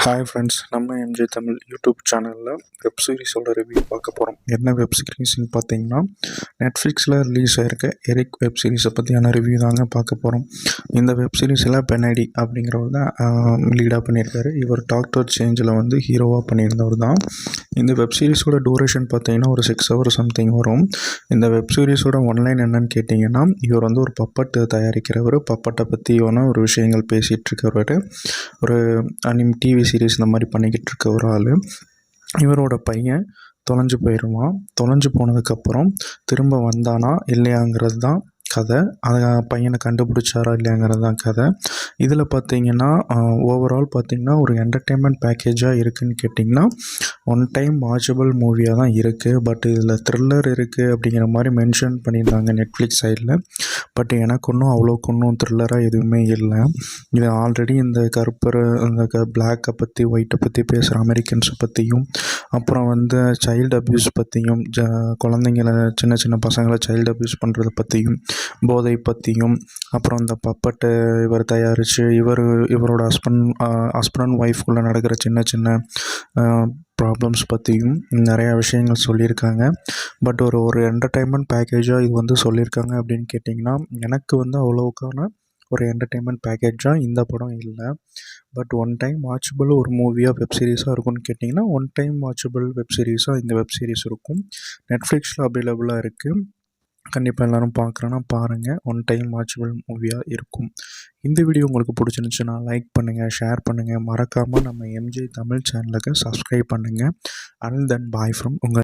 Hi friends, நம்ம MJ Tamil YouTube சேனலில் web சீரிஸோட review பார்க்க போகிறோம். என்ன வெப் சீரிஸ்ன்னு பார்த்தீங்கன்னா, நெட்ஃப்ளிக்ஸில் ரிலீஸ் ஆகிருக்க எரிக் வெப் சீரிஸை பற்றியான ரிவ்யூ தாங்க பார்க்க போகிறோம். இந்த வெப் சீரிஸில் பெனடி அப்படிங்கிறவர் தான் லீடாக பண்ணியிருக்காரு. இவர் டாக்டர் சேஞ்சில் வந்து ஹீரோவாக பண்ணியிருந்தவர் தான். இந்த வெப் சீரிஸோட டூரேஷன் பார்த்தீங்கன்னா ஒரு 6 hours சம்திங் வரும். இந்த வெப் சீரிஸோட ஒன்லைன் என்னன்னு கேட்டிங்கன்னா, இவர் வந்து ஒரு பப்பட்டு தயாரிக்கிறவர். பப்பட்டை பற்றியான ஒரு விஷயங்கள் பேசிகிட்டு இருக்கிறவர். ஒரு டிவி சீரிஸ் இந்த மாதிரி பண்ணிக்கிட்டு இருக்க ஒரு ஆள். இவரோட பையன் தொலைஞ்சு போயிடுவான். தொலைஞ்சு போனதுக்கப்புறம் திரும்ப வந்தானா இல்லையாங்கிறது தான் கதை. அதை பையனை கண்டுபிடிச்சாரா இல்லையாங்கிறது தான் கதை. இதில் பார்த்திங்கன்னா ஓவரால் பார்த்திங்கன்னா ஒரு என்டர்டெயின்மெண்ட் பேக்கேஜாக இருக்குதுன்னு கேட்டிங்கன்னா ஒன் டைம் வாட்சபிள் மூவியாக தான் இருக்குது. பட் இதில் த்ரில்லர் இருக்குது அப்படிங்கிற மாதிரி மென்ஷன் பண்ணியிருந்தாங்க நெட்ஃப்ளிக்ஸ் சைடில். பட் எனக்கு ஒன்றும் த்ரில்லராக எதுவுமே இல்லை. இது ஆல்ரெடி இந்த கருப்பர் இந்த பிளாக்கை பற்றி ஒயிட்டை பற்றி பேசுகிற அமெரிக்கன்ஸை பற்றியும், அப்புறம் வந்து சைல்டு அப்யூஸ் பற்றியும், குழந்தைங்கள சின்ன சின்ன பசங்களை சைல்டு அப்யூஸ் பண்ணுறத பற்றியும், போதை பற்றியும், அப்புறம் இந்த பப்பட்டை இவர் தயாரித்து இவரோட ஹஸ்பண்ட் அண்ட் ஒய்ஃப்குள்ளே நடக்கிற சின்ன சின்ன ப்ராப்ளம்ஸ் பற்றியும் நிறையா விஷயங்கள் சொல்லியிருக்காங்க. பட் ஒரு என்டர்டெயின்மெண்ட் பேக்கேஜாக இது வந்து சொல்லியிருக்காங்க அப்படின்னு கேட்டிங்கன்னா, எனக்கு வந்து அவ்வளோக்கான ஒரு என்டர்டெயின்மெண்ட் பேக்கேஜாக இந்த படம் இல்லை. பட் ஒன் டைம் வாட்சபிள் ஒரு மூவியாக வெப் சீரிஸாக இருக்கும்னு கேட்டிங்கன்னா ஒன் டைம் வாட்சபிள் வெப் சீரிஸாக இந்த வெப் சீரிஸ் இருக்கும். நெட்ஃப்ளிக்ஸில் அவைலபிளாக இருக்குது. கண்டிப்பாக எல்லோரும் பார்க்குறேன்னா பாருங்கள். ஒன் டைம் வாட்சபிள் மூவியாக இருக்கும். இந்த வீடியோ உங்களுக்கு பிடிச்சிருந்துச்சுன்னா லைக் பண்ணுங்கள், ஷேர் பண்ணுங்கள். மறக்காமல் நம்ம எம்ஜே தமிழ் சேனலுக்கு சப்ஸ்கிரைப் பண்ணுங்கள். அண்ட் தென் பாய் ஃப்ரம் உங்கள்